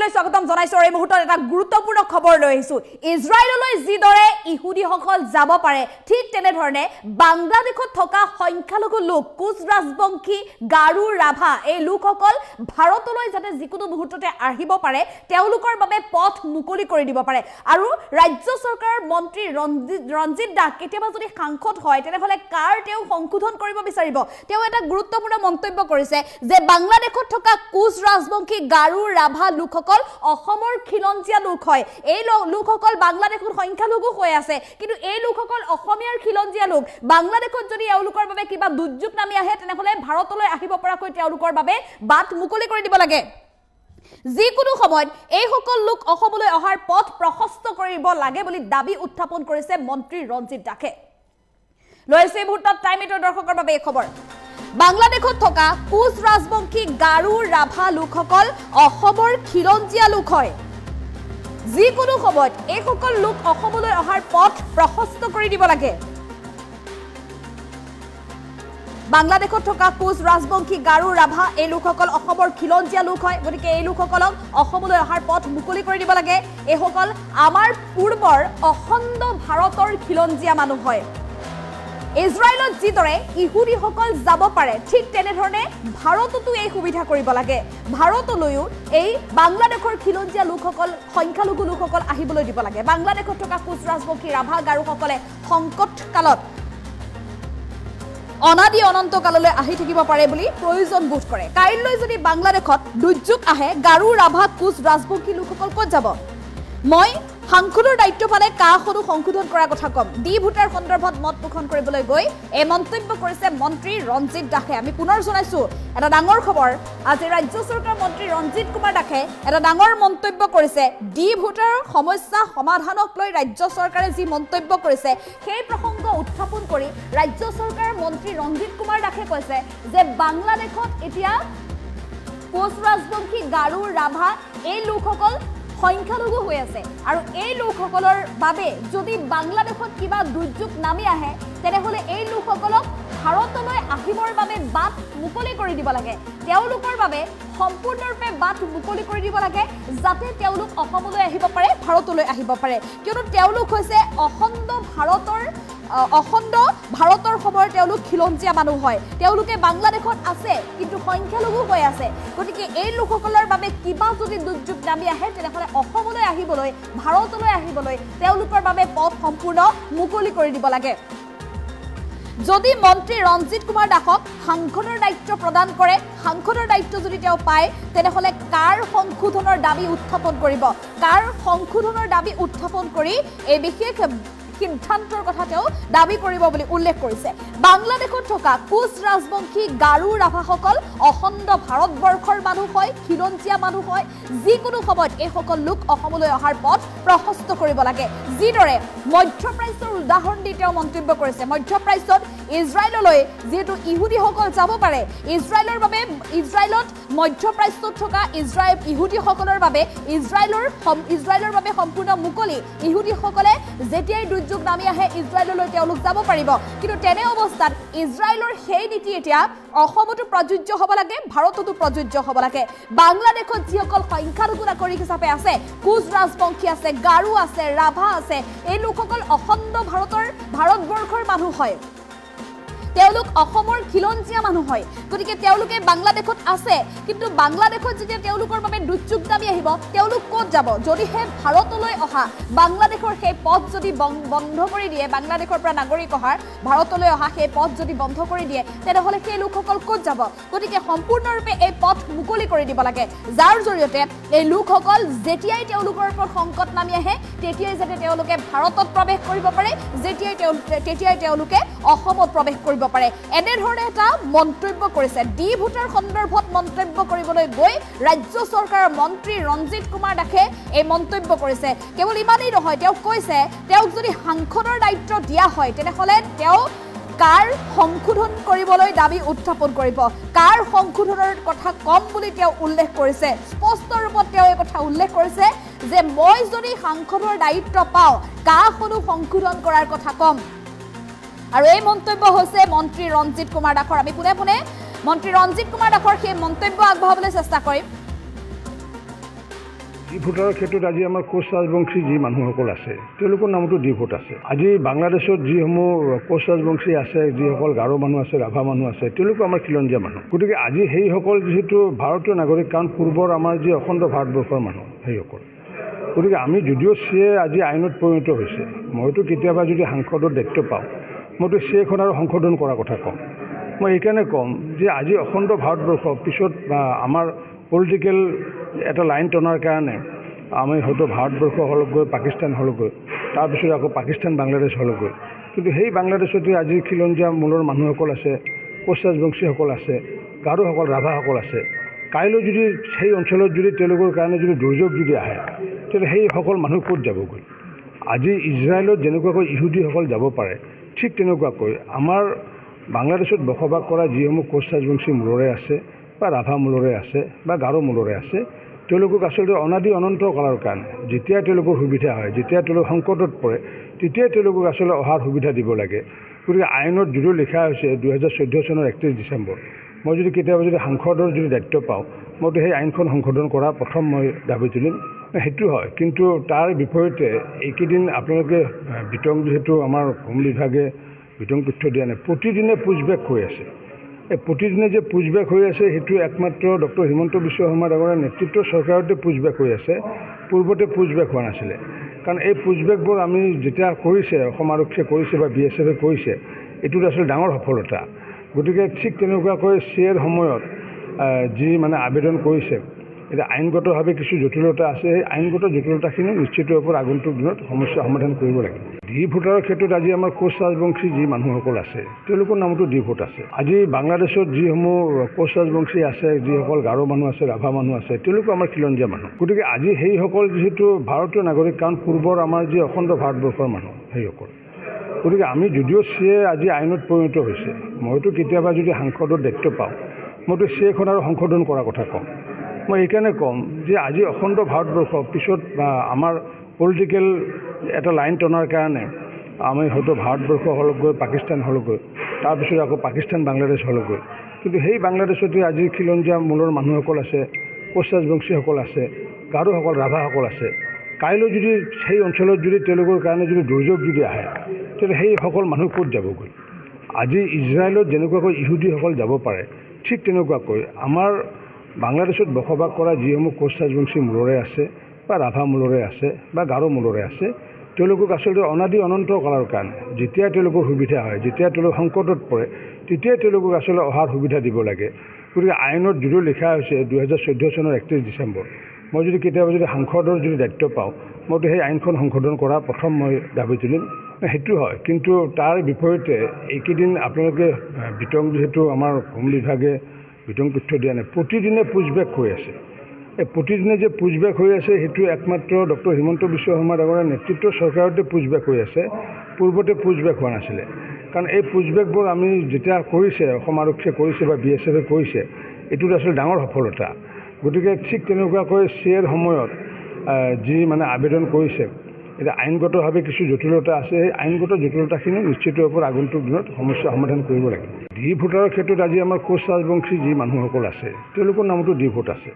বাতৰিলৈ স্বাগতম জনাইছো এই মুহূৰ্তত এটা গুৰুত্বপূৰ্ণ খবৰ লৈ আহিছো ইজৰাইললৈ যিদৰে ইহুদীসকল যাব পাৰে ঠিক তেনে ধৰণে বাংলাদেশত থকা সংখ্যালঘু লোক কুচ ৰাজবংশী গাৰু ৰাভা এই লোকসকল ভাৰতলৈ যাতে যিকোনো মুহূৰ্ততে আহিব পাৰে তেওঁলোকৰ বাবে পথ মুকলি কৰি দিব পাৰে আৰু ৰাজ্য চৰকাৰৰ মন্ত্ৰী ৰঞ্জিত দাস কেতিয়াবা যদি সাংসদ হয় তেনেহলে কাৰ তেওঁ সংশোধন কৰিব বিচাৰিব তেওঁ এটা গুৰুত্বপূৰ্ণ মন্তব্য কৰিছে যে বাংলাদেশত থকা কুচ ৰাজবংশী গাৰু ৰাভা লোকসকল অসমৰ খিলঞ্জীয়া লোক হয় এই লোকসকল বাংলাদেশৰ সংখ্যালঘু হৈ আছে কিন্তু এই লোকসকল অসমীয়াৰ খিলঞ্জীয়া লোক বাংলাদেশত যদি এওঁলোকৰ বাবে কিবা দুৰ্যোগ নামি আহে তেনেহলে ভাৰতলৈ আহিব পৰাকৈ তেওঁলোকৰ বাবে বাট মুকলি কৰি দিব লাগে যিকোনো সময়ত এই সকল লোক অসমলৈ অহাৰ পথ প্ৰশস্ত কৰিব লাগে বুলি দাবী উত্থাপন কৰিছে মন্ত্ৰী ৰঞ্জিত দাসে লৈছে মুহূৰ্তত টাইম এটৰ দৰ্শকৰ বাবে এই খবৰ বাংলাদেশত থকা কুচ ৰাজবংশী গাৰু ৰাভা লোকসকল অসমৰ খিলঞ্জীয়া লোক হয় যিকোনো সময়ত এই সকল লোক অসমলৈ অহাৰ পথ প্ৰশস্ত কৰি দিব লাগে বাংলাদেশত থকা কুচ ৰাজবংশী গাৰু ৰাভা এই লোকসকল অসমৰ খিলঞ্জীয়া লোক হয় গতিকে এই লোকসকলক অসমলৈ অহাৰ পথ মুকলি কৰি দিব লাগে এই সকল আমাৰ পূৰ্বৰ অখণ্ড ভাৰতৰ খিলঞ্জীয়া মানুহ হয় ইজৰাইলত যিদৰে ইহুদীসকল যাব পাৰে ঠিক তেনেধৰণে ভাৰততো এই সুবিধা কৰিব লাগে ভাৰতলৈও এই বাংলাদেশৰ খিলঞ্জীয়া লোকসকল সংখ্যালঘু লোকসকল আহিবলৈ দিব লাগে বাংলাদেশত থকা কুচ ৰাজবংশী ৰাভা গাৰুসকলে সংকট কালত অনাদি অনন্ত কাললৈ আহি থাকিব পাৰে বুলি প্ৰয়োজন বোধ কৰে কাইলৈ যদি বাংলাদেশত দুৰ্যোগ আহে গাৰু ৰাভা কুচ ৰাজবংশী লোকসকল ক'ত যাব মই সাংসদৰ দায়িত্ব পালে কাখনো সংশোধন কৰাৰ কথা কম ডি ভোটাৰ সন্দৰ্ভত মত পোষণ কৰিবলৈ গৈ এই মন্তব্য কৰিছে মন্ত্ৰী ৰঞ্জিত দাসে আমি পুনৰ জনাইছো এটা ডাঙৰ খবৰ আজি ৰাজ্য চৰকাৰ মন্ত্ৰী ৰঞ্জিত কুমাৰ দাসে এটা ডাঙৰ মন্তব্য কৰিছে ডি ভোটাৰৰ সমস্যা সমাধানক লৈ ৰাজ্য চৰকাৰে যি মন্তব্য কৰিছে সেই প্ৰসংগ উত্থাপন কৰি ৰাজ্য চৰকাৰৰ মন্ত্ৰী ৰঞ্জিত কুমাৰ দাসে কৈছে যে বাংলাদেশত এতিয়া কুচ ৰাজবংশী গাৰু ৰাভা এই লোকসকল সংখ্যালঘু হৈ আছে আৰু এই লোকসকলৰ বাবে যদি বাংলাদেশত কিবা দুৰ্যোগ নামি আহে তেনেহলে এই লোকসকলক ভাৰতলৈ আহিবৰ বাবে বাট মুকলি কৰি দিব লাগে তেওঁলোকৰ বাবে সম্পূৰ্ণৰূপে বাট মুকলি কৰি দিব লাগে যাতে তেওঁলোক অসমলৈ আহিব পাৰে ভাৰতলৈ আহিব পাৰে কিয়নো তেওঁলোক হৈছে অখণ্ড ভাৰতৰ সময়ৰ তেওঁলোক খিলঞ্জীয়া মানুহ হয় তেওঁলোকে বাংলাদেশত আছে কিন্তু সংখ্যালঘু হৈ আছে গতিকে এই লোকসকলৰ বাবে কিবা যদি দুৰ্যোগ নামি আহে তেনেহলে অসমলৈ আহিবলৈ ভাৰতলৈ আহিবলৈ তেওঁলোকৰ বাবে পথ সম্পূৰ্ণ মুকলি কৰি দিব লাগে যদি মন্ত্ৰী ৰঞ্জিত কুমাৰ দাসক সাংসদৰ দায়িত্ব প্ৰদান কৰে সাংসদৰ দায়িত্ব যদি তেওঁ পায় তেনেহলে কাৰ সংশোধনৰ দাবী উত্থাপন কৰিব কাৰ সংশোধনৰ দাবী উত্থাপন কৰি এই বিশেষ সিদ্ধান্তৰ কথা তেওঁ দাবী কৰিব বুলি উল্লেখ কৰিছে বাংলাদেশত থকা কুচ ৰাজবংশী গাৰু ৰাভাসকল অখণ্ড ভাৰতবৰ্ষৰ মানুহ হয় খিলঞ্জীয়া মানুহ হয় যিকোনো সময়ত এই সকল লোক অসমলৈ অহাৰ পথ প্ৰশস্ত কৰিব লাগে যিদৰে মধ্যপ্ৰাচ্যৰ উদাহৰণ দি তেওঁ মন্তব্য কৰিছে মধ্যপ্ৰাচ্যত ইজৰাইললৈ যিহেতু ইহুদীসকল যাব পাৰে ইজৰাইলত মধ্যপ্ৰাচ্যত থকা ইহুদীসকলৰ বাবে ইজৰাইলৰ বাবে সম্পূৰ্ণ মুকলি ইহুদীসকলে যেতিয়াই দুৰ্যোগ নামি আহে ইজৰাইললৈ তেওঁলোক যাব পাৰিব কিন্তু তেনে অৱস্থাত ইজৰাইলৰ সেই নীতি এতিয়া অসমতো প্ৰযোজ্য হ'ব লাগে ভাৰততো প্ৰযোজ্য হ'ব লাগে বাংলাদেশত যিসকল সংখ্যালঘু নাগৰিক হিচাপে আছে কুচ ৰাজবংশী আছে গাৰু আছে ৰাভা আছে এই লোকসকল অখণ্ড ভাৰতবৰ্ষৰ মানুহ হয় তেওঁলোক অসমৰ খিলঞ্জীয়া মানুহ হয় গতিকে তেওঁলোকে বাংলাদেশত আছে কিন্তু বাংলাদেশত যেতিয়া তেওঁলোকৰ বাবে দুৰ্যোগ নামি আহিব তেওঁলোক ক'ত যাব যদিহে ভাৰতলৈ অহা বাংলাদেশৰ সেই পথ যদি বন্ধ কৰি দিয়ে বাংলাদেশৰ পৰা নাগৰিক অহাৰ ভাৰতলৈ অহা সেই পথ যদি বন্ধ কৰি দিয়ে তেনেহলে সেই লোকসকল ক'ত যাব গতিকে সম্পূৰ্ণৰূপে এই পথ মুকলি কৰি দিব লাগে যাৰ জৰিয়তে এই লোকসকল যেতিয়াই তেওঁলোকৰ ওপৰত সংকট নামি আহে তেতিয়াই যাতে তেওঁলোকে ভাৰতত প্ৰৱেশ কৰিব পাৰে তেতিয়াই তেওঁলোকে অসমত প্ৰৱেশ কৰিব পাৰে এনেধৰণে এটা মন্তব্য কৰিছে ডি ভোটাৰ সন্দৰ্ভত মন্তব্য কৰিবলৈ গৈ ৰাজ্য চৰকাৰৰ মন্ত্ৰী ৰঞ্জিত কুমাৰ দাসে এই মন্তব্য কৰিছে কেৱল ইমানেই নহয় তেওঁ কৈছে তেওঁক যদি সাংসদৰ দায়িত্ব দিয়া হয় তেনেহলে তেওঁ কাৰ সংশোধন কৰিবলৈ দাবী উত্থাপন কৰিব কাৰ সংশোধনৰ কথা কম বুলি তেওঁ উল্লেখ কৰিছে স্পষ্ট ৰূপত তেওঁ এই কথা উল্লেখ কৰিছে যে মই যদি সাংসদৰ দায়িত্ব পাওঁ কাখনো সংশোধন কৰাৰ কথা কম আৰু এই মন্তব্য হৈছে মন্ত্ৰী ৰঞ্জিত কুমাৰ দাসৰ আমি পুনে মন্ত্ৰী ৰঞ্জিত কুমাৰ দাসৰ সেই মন্তব্য আগবঢ়াবলৈ চেষ্টা কৰিম ডি ভোটাৰৰ ক্ষেত্ৰত আজি আমাৰ কোচ ৰাজবংশী যি মানুহসকল আছে তেওঁলোকৰ নামতো ডি ভোট আছে। আজি বাংলাদেশত যিসমূহ কোচ ৰাজবংশী আছে, যিসকল গাৰো মানুহ আছে, ৰাভা মানুহ আছে, তেওঁলোকো আমাৰ খিলঞ্জীয়া মানুহ। গতিকে আজি সেইসকল যিহেতু ভাৰতীয় নাগৰিক, কাৰণ পূৰ্বৰ আমাৰ যি অখণ্ড ভাৰতবৰ্ষৰ মানুহ সেইসকল, গতিকে আমি যদিও চিএ আজি আইনত পৰিণত হৈছে, মইতো কেতিয়াবা যদি সাংসদৰ দায়িত্ব পাওঁ মইতো চিএখন আৰু সংশোধন কৰাৰ কথা কম। মই এইকাৰণে ক'ম যে আজি অখণ্ড ভাৰতবৰ্ষ পিছত আমাৰ পলিটিকেল এটা লাইন টনাৰ কাৰণে আমি হয়তো ভাৰতবৰ্ষ হ'লগৈ, পাকিস্তান হ'লগৈ, তাৰপিছত আকৌ পাকিস্তান বাংলাদেশ হ'লগৈ। কিন্তু সেই বাংলাদেশতে আজি খিলঞ্জীয়া মূলৰ মানুহসকল আছে, কোচ ৰাজবংশীসকল আছে, গাৰোসকল, ৰাভাসকল আছে। কাইলৈ যদি সেই অঞ্চলত যদি তেওঁলোকৰ কাৰণে যদি দুৰ্যোগ যদি আহে তেতিয়াহ'লে সেইসকল মানুহ ক'ত যাবগৈ? আজি ইজৰাইলত যেনেকুৱাকৈ ইহুদীসকল যাব পাৰে, ঠিক তেনেকুৱাকৈ আমাৰ বাংলাদেশত বসবাস কৰা যিসমূহ কোচ ৰাজবংশী মূলৰে আছে বা ৰাভা মূলৰে আছে বা গাৰো মূলৰে আছে, তেওঁলোকক আচলতে অনাদি অনন্ত কালৰ কাৰণে যেতিয়া তেওঁলোকৰ সুবিধা হয়, যেতিয়া তেওঁলোক সংকটত পৰে, তেতিয়াই তেওঁলোকক আচলতে অহাৰ সুবিধা দিব লাগে। গতিকে আইনত যদিও লিখা হৈছে 2014 চনৰ 31 ডিচেম্বৰ, মই যদি কেতিয়াবা যদি সাংসদৰ যদি দায়িত্ব পাওঁ মইতো সেই আইনখন সংশোধন কৰা প্ৰথম মই দাবী তুলিম। সেইটো হয়, কিন্তু তাৰ বিপৰীতে এইকেইদিন আপোনালোকে বিতং যিহেতু আমাৰ হোম বিভাগে বিতং তথ্য দিয়া নাই, প্ৰতিদিনে পুচবেক হৈ আছে। এই প্ৰতিদিনে যে পুচবেক হৈ আছে সেইটো একমাত্ৰ ডক্টৰ হিমন্ত বিশ্ব শৰ্মা ডাঙৰীয়াৰ নেতৃত্বৰ চৰকাৰতে পুচবেক হৈ আছে, পূৰ্বতে পুচবেক হোৱা নাছিলে। কাৰণ এই পুচবেকবোৰ আমি যেতিয়া কৰিছে, অসম আৰক্ষীয়ে কৰিছে বা BSF কৰিছে, এইটোত আচলতে ডাঙৰ সফলতা। গতিকে ঠিক তেনেকুৱাকৈ চিএৰ সময়ত যি মানে আবেদন কৰিছে, এতিয়া আইনগতভাৱে কিছু জটিলতা আছে, সেই আইনগত জটিলতাখিনি নিশ্চিত ৰূপত আগন্তুক দিনত সমস্যা সমাধান কৰিব লাগিব। ডি ভোটাৰৰ ক্ষেত্ৰত আজি আমাৰ কোচ ৰাজবংশী যি মানুহসকল আছে তেওঁলোকৰ নামতো ডি ভোট আছে। আজি বাংলাদেশত যিসমূহ কোচ ৰাজবংশী আছে, যিসকল গাৰো মানুহ আছে, ৰাভা মানুহ আছে, তেওঁলোকো আমাৰ খিলঞ্জীয়া মানুহ। গতিকে আজি সেইসকল যিহেতু ভাৰতীয় নাগৰিক, কাৰণ পূৰ্বৰ আমাৰ যি অখণ্ড ভাৰতবৰ্ষৰ মানুহ সেইসকল, গতিকে আমি যদিও চিএ আজি আইনত পৰিণত হৈছে, মইতো কেতিয়াবা যদি সাংসদৰ দায়িত্ব পাওঁ মইতো চিএখন আৰু সংশোধন কৰাৰ কথা কম। মই এইকাৰণে ক'ম যে আজি অখণ্ড ভাৰতবৰ্ষ পিছত আমাৰ পলিটিকেল এটা লাইন টনাৰ কাৰণে আমি হয়তো ভাৰতবৰ্ষ হ'লগৈ, পাকিস্তান হ'লগৈ, তাৰপিছত আকৌ পাকিস্তান বাংলাদেশ হ'লগৈ। কিন্তু সেই বাংলাদেশতে আজি খিলঞ্জীয়া মূলৰ মানুহসকল আছে, কোচ ৰাজবংশীসকল আছে, গাৰোসকল, ৰাভাসকল আছে। কাইলৈ যদি সেই অঞ্চলত যদি তেওঁলোকৰ কাৰণে যদি দুৰ্যোগ যদি আহে তেতিয়াহ'লে সেইসকল মানুহ ক'ত যাবগৈ? আজি ইজৰাইলত যেনেকুৱাকৈ ইহুদীসকল যাব পাৰে, ঠিক তেনেকুৱাকৈ আমাৰ বাংলাদেশত বসবাস কৰা যিসমূহ কোচ ৰাজবংশী মূলৰে আছে বা ৰাভা মূলৰে আছে বা গাৰো মূলৰে আছে, তেওঁলোকক আচলতে অনাদি অনন্ত কালৰ কাৰণে যেতিয়াই তেওঁলোকৰ সুবিধা হয়, যেতিয়া তেওঁলোক সংকটত পৰে, তেতিয়াই তেওঁলোকক আচলতে অহাৰ সুবিধা দিব লাগে। গতিকে আইনত যদিও লিখা হৈছে 2014 চনৰ 31 ডিচেম্বৰ, মই যদি কেতিয়াবা যদি সাংসদৰ যদি দায়িত্ব পাওঁ মইতো সেই আইনখন সংশোধন কৰা প্ৰথম মই দাবী তুলিম। সেইটো হয়, কিন্তু তাৰ বিপৰীতে এইকেইদিন আপোনালোকে বিতং যিহেতু আমাৰ হোম বিভাগে বিতং তথ্য দিয়া নাই, প্ৰতিদিনে পুচবেক হৈ আছে। এই প্ৰতিদিনে যে পুচবেক হৈ আছে সেইটো একমাত্ৰ ডক্টৰ হিমন্ত বিশ্ব শৰ্মা ডাঙৰীয়াৰ নেতৃত্বৰ চৰকাৰতে পুচবেক হৈ আছে, পূৰ্বতে পুচবেক হোৱা নাছিলে। কাৰণ এই পুচবেকবোৰ আমি যেতিয়া কৰিছে, অসম আৰক্ষীয়ে কৰিছে বা BSF কৰিছে, এইটোত আচলতে ডাঙৰ সফলতা। গতিকে ঠিক তেনেকুৱাকৈ চিএৰ সময়ত যি মানে আবেদন কৰিছে, এতিয়া আইনগতভাৱে কিছু জটিলতা আছে, সেই আইনগত জটিলতাখিনি নিশ্চিত ৰূপত আগন্তুক দিনত সমস্যা সমাধান কৰিব লাগিব। ডি ভোটাৰৰ ক্ষেত্ৰত আজি আমাৰ কোচ ৰাজবংশী যি মানুহসকল আছে তেওঁলোকৰ নামতো ডি ভোট আছে।